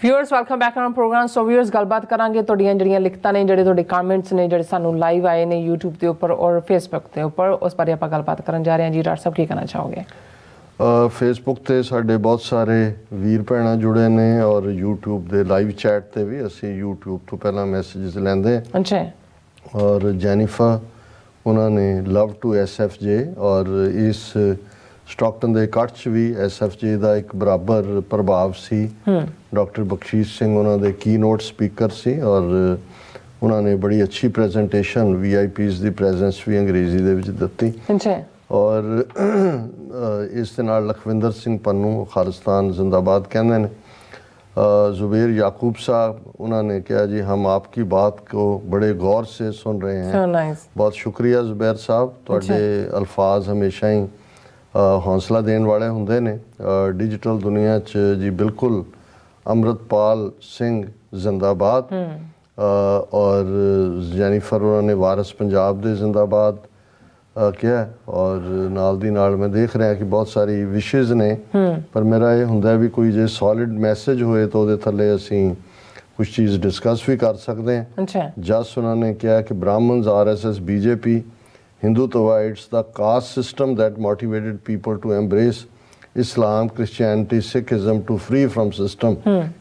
Viewers welcome back on program. So viewers गलबात करांगे तुहाडियां जिहड़ियां लिखतां ने जिहड़े तुहाडे कमेंट्स ने जिहड़े सानू लाइव आए ने यूट्यूब के उपर और फेसबुक के उपर उस बारे आपां गलबात करन जा रहे हैं जी। डॉक्टर साहब की कहना चाहोगे? फेसबुक ते साडे बहुत सारे वीर भैणां जुड़े ने और यूट्यूब दे लाइव चैट ते भी असीं यूट्यूब तो पहला मैसेजेस लैंदे। अच्छा। और जैनिफा उन्होंने लव टू SFJ और इस स्टॉकटन के इकट्ठ च भी SFJ का एक बराबर प्रभाव सी। डॉक्टर बख्शीश सिंह उन्होंने की नोट स्पीकर सी और उन्होंने बड़ी अच्छी प्रेजेंटेशन VIPs की प्रेजेंस भी अंग्रेजी दे विच दित्ती। और इस दे नाल लखविंदर सिंह पन्नू खालिस्तान जिंदाबाद कहते हैं। जुबेर याकूब साहब उन्होंने कहा जी हम आपकी बात को बड़े गौर से सुन रहे हैं। बहुत शुक्रिया जुबैर साहब, तुहाडे अल्फाज हमेशा ही हौसला देने वाले होंदे ने। डिजिटल दुनिया च जी बिल्कुल अमृतपाल सिंह जिंदाबाद। और जैनिफर उन्होंने वारिस पंजाब दे जिंदाबाद किया। और नाल दी नाल मैं देख रहा कि बहुत सारी विशेज ने, पर मेरा ये हुंदा भी कोई जे सॉलिड मैसेज होए तो उहदे थल्ले असीं कुछ चीज़ डिस्कस भी कर सकते हैं। जस उन्होंने कहा कि Brahmins RSS BJP Hindutva, it's the caste system that motivated people to embrace Islam, Christianity, Sikhism to free from system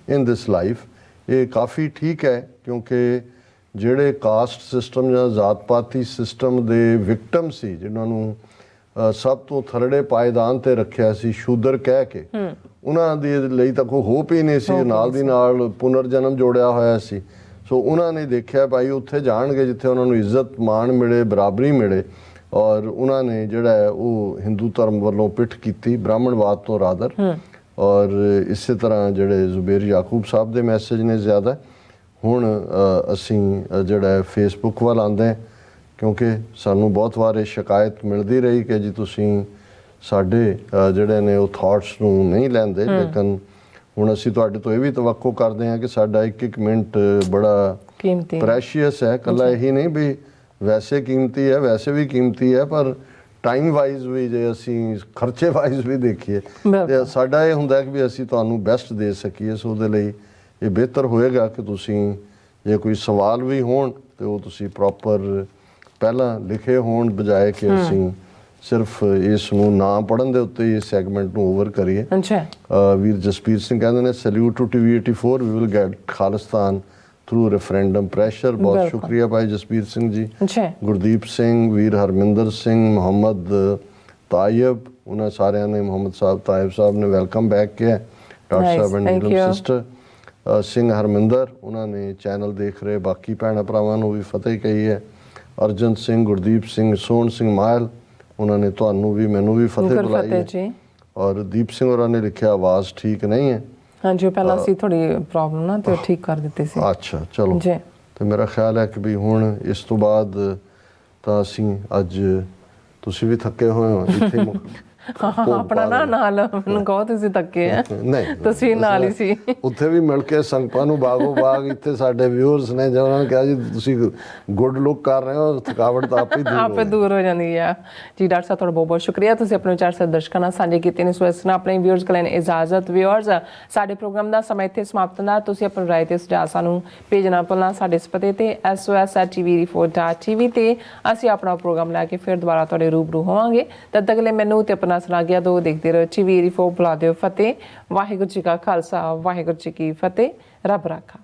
in this life। ये काफ़ी ठीक है क्योंकि ਜਿਹੜੇ ਕਾਸਟ ਸਿਸਟਮ ਜਾਂ ਜ਼ਾਤ ਪਾਤੀ ਸਿਸਟਮ ਦੇ ਵਿਕਟਮ ਸੀ, ਜਿਨ੍ਹਾਂ ਨੂੰ ਸਭ ਤੋਂ ਥਰੜੇ ਪਾਇਦਾਨ ਤੇ ਰੱਖਿਆ ਸੀ ਸ਼ੂਦਰ ਕਹਿ ਕੇ, ਉਹਨਾਂ ਦੇ ਲਈ ਤਾਂ ਕੋਈ ਹੋਪ ਹੀ ਨਹੀਂ ਸੀ। ਨਾਲ ਦੀ ਨਾਲ ਪੁਨਰ ਜਨਮ ਜੋੜਿਆ ਹੋਇਆ ਸੀ। ਸੋ ਉਹਨਾਂ ਨੇ ਦੇਖਿਆ ਭਾਈ ਉੱਥੇ ਜਾਣਗੇ ਜਿੱਥੇ ਉਹਨਾਂ ਨੂੰ ਇੱਜ਼ਤ ਮਾਣ ਮਿਲੇ, ਬਰਾਬਰੀ ਮਿਲੇ। ਔਰ ਉਹਨਾਂ ਨੇ ਜਿਹੜਾ ਹੈ ਉਹ ਹਿੰਦੂ ਧਰਮ ਵੱਲੋਂ ਪਿੱਠ ਕੀਤੀ ਬ੍ਰਾਹਮਣਵਾਦ ਤੋਂ ਰਾਦਰ। ਔਰ ਇਸੇ ਤਰ੍ਹਾਂ ਜਿਹੜੇ ਜ਼ੁਬੇਰ ਯਾਕੂਬ ਸਾਹਿਬ ਦੇ ਮੈਸੇਜ ਨੇ ਜ਼ਿਆਦਾ। ਹੁਣ ਅਸੀਂ ਜਿਹੜਾ ਫੇਸਬੁੱਕ ਵੱਲ ਆਉਂਦੇ ਕਿਉਂਕਿ ਸਾਨੂੰ ਬਹੁਤ ਵਾਰ ਇਹ ਸ਼ਿਕਾਇਤ ਮਿਲਦੀ ਰਹੀ ਕਿ ਜੀ ਤੁਸੀਂ ਸਾਡੇ ਜਿਹੜੇ ਨੇ ਉਹ ਥਾਟਸ ਨੂੰ ਨਹੀਂ ਲੈਂਦੇ। ਲੇਕਿਨ ਹੁਣ ਅਸੀਂ ਤੁਹਾਡੇ ਤੋਂ ਇਹ ਵੀ ਤਵੱਕੋ ਕਰਦੇ ਹਾਂ ਕਿ ਸਾਡਾ ਇੱਕ ਇੱਕ ਮਿੰਟ ਬੜਾ ਕੀਮਤੀ ਪ੍ਰੈਸ਼ੀਅਸ ਹੈ। ਇਕੱਲਾ ਇਹੀ ਨਹੀਂ ਵੀ ਵੈਸੇ ਕੀਮਤੀ ਹੈ, ਵੈਸੇ ਵੀ ਕੀਮਤੀ ਹੈ, ਪਰ ਟਾਈਮ ਵਾਈਜ਼ ਵੀ ਜੇ ਅਸੀਂ ਖਰਚੇ ਵਾਈਜ਼ ਵੀ ਦੇਖੀਏ ਤੇ ਸਾਡਾ ਇਹ ਹੁੰਦਾ ਕਿ ਵੀ ਅਸੀਂ ਤੁਹਾਨੂੰ ਬੈਸਟ ਦੇ ਸਕੀਏ। ਸੋ ਉਹਦੇ ਲਈ ਇਹ ਬਿਹਤਰ ਹੋਏਗਾ ਕਿ ਤੁਸੀਂ ਜੇ ਕੋਈ ਸਵਾਲ ਵੀ ਹੋਣ ਤੇ ਉਹ ਤੁਸੀਂ ਪ੍ਰੋਪਰ ਪਹਿਲਾਂ ਲਿਖੇ ਹੋਣ, ਬਜਾਏ ਕਿ ਅਸੀਂ ਸਿਰਫ ਇਸ ਨੂੰ ਨਾ ਪੜ੍ਹਨ ਦੇ ਉੱਤੇ ਇਸ ਸੈਗਮੈਂਟ ਨੂੰ ਓਵਰ ਕਰੀਏ। ਵੀਰ ਜਸਪੀਰ ਸਿੰਘ ਕਹਿੰਦੇ ਨੇ salute to TV 84, we will get Khalistan through referendum pressure. ਬਹੁਤ ਸ਼ੁਕਰੀਆ ਭਾਈ ਜਸਪੀਰ ਸਿੰਘ ਜੀ। ਗੁਰਦੀਪ ਸਿੰਘ, ਵੀਰ ਹਰਮਿੰਦਰ ਸਿੰਘ, ਮੁਹੰਮਦ ਤਾਇਬ, ਉਹਨਾਂ ਸਾਰਿਆਂ ਨੇ ਮੁਹੰਮਦ ਸਾਹਿਬ ਤਾਇਬ ਸਾਹਿਬ ਨੇ ਵੈਲਕਮ ਬੈਕ ਕਿਹਾ। Doctor Sahib and Neelam sister Singh Harminder ਉਹਨਾਂ ਨੇ ਚੈਨਲ ਦੇਖ ਰਹੇ ਬਾਕੀ ਭੈਣਾਂ ਭਰਾਵਾਂ ਨੂੰ ਵੀ ਫਤਿਹ ਕਹੀ ਹੈ। ਅਰਜਨ ਸਿੰਘ, ਗੁਰਦੀਪ ਸਿੰਘ, ਸੋਹਣ ਸਿੰਘ ਮਾਇਲ ਉਹਨਾਂ ਨੇ ਤੁਹਾਨੂੰ ਵੀ ਮੈਨੂੰ ਵੀ ਫਤਿਹ ਬੁਲਾਈ ਹੈ। ਔਰ ਦੀਪ ਸਿੰਘ ਹੋਰਾਂ ਨੇ ਲਿਖਿਆ ਆਵਾਜ਼ ਠੀਕ ਨਹੀਂ ਹੈ। ਹਾਂਜੀ, ਉਹ ਪਹਿਲਾਂ ਸੀ ਥੋੜੀ ਪ੍ਰੋਬਲਮ ਨਾ ਤੇ ਠੀਕ ਕਰ ਦਿੱਤੀ ਸੀ। ਅੱਛਾ ਚਲੋ ਜੀ। ਤੇ ਮੇਰਾ ਖਿਆਲ ਹੈ ਕਿ ਵੀ ਹੁਣ ਇਸ ਤੋਂ ਬਾਅਦ ਤਾਂ ਅਸੀਂ ਅੱਜ ਤੁਸੀਂ ਵੀ ਥੱਕੇ ਹੋਏ ਹੋ ਇੱਥੇ ਆਪਣਾ ਨਾ ਨਾਲ ਮੈਨੂੰ ਕਹੋ ਤੁਸੀਂ ਥੱਕੇ ਆ ਨਹੀਂ ਤੁਸੀਂ ਨਾਲ ਹੀ ਸੀ ਉੱਥੇ ਵੀ ਮਿਲ ਕੇ ਸੰਗਤਾਂ ਨੂੰ ਬਾਗੋ ਬਾਗ। ਇੱਥੇ ਸਾਡੇ ਵਿਊਅਰਸ ਨੇ ਜਿਹਨਾਂ ਨੇ ਕਿਹਾ ਜੀ ਤੁਸੀਂ ਗੁੱਡ ਲੁੱਕ ਕਰ ਰਹੇ ਹੋ, ਥਕਾਵਟ ਤਾਂ ਆਪੇ ਦੂਰ ਹੋ ਜਾਂਦੀ ਆ ਜੀ। ਡਾਕਟਰ ਸਾਹਿਬ ਤੁਹਾਡਾ ਬਹੁਤ ਬਹੁਤ ਸ਼ੁਕਰੀਆ, ਤੁਸੀਂ ਆਪਣੇ ਵਿਚਾਰ ਸਾਡੇ ਦਰਸ਼ਕਾਂ ਨਾਲ ਸਾਂਝੇ ਕੀਤੇ ਨੇ। ਸੋ ਇਸ ਨਾਲ ਆਪਣੇ ਵਿਊਅਰਸ ਕੋਲ ਇਜਾਜ਼ਤ। ਵਿਊਅਰਸ ਸਾਡੇ ਪ੍ਰੋਗਰਾਮ ਦਾ ਸਮਾਂ ਇੱਥੇ ਸਮਾਪਤ ਹੁੰਦਾ। ਤੁਸੀਂ ਆਪਣੀ ਰਾਏ ਤੇ ਸੁਝਾਅ ਸਾਨੂੰ ਭੇਜਣਾ ਭੁੱਲਣਾ ਸਾਡੇ ਇਸ ਪਤੇ ਤੇ SOS@TV84.TV ਤੇ ਅਸੀਂ ਆਪਣਾ ਪ੍ਰੋਗਰਾਮ ਲੈ ਕੇ ਫਿਰ ਦੁਬਾਰਾ ਤੁਹਾਡੇ ਰੂਬਰੂ ਹੋਵਾਂਗੇ। ਤਦ ਤੱਕ ਲਈ ਮੈਨੂੰ ਤੇ ਆਪਣਾ ਸੁਣਾ ਗਿਆ ਦੋ ਦੇਖਦੇ ਰਹੋ TV84। ਬੁਲਾ ਦਿਓ ਫਤਿਹ। ਵਾਹਿਗੁਰੂ ਜੀ ਕਾ ਖਾਲਸਾ, ਵਾਹਿਗੁਰੂ ਜੀ ਕੀ ਫਤਿਹ। ਰੱਬ ਰਾਖਾ।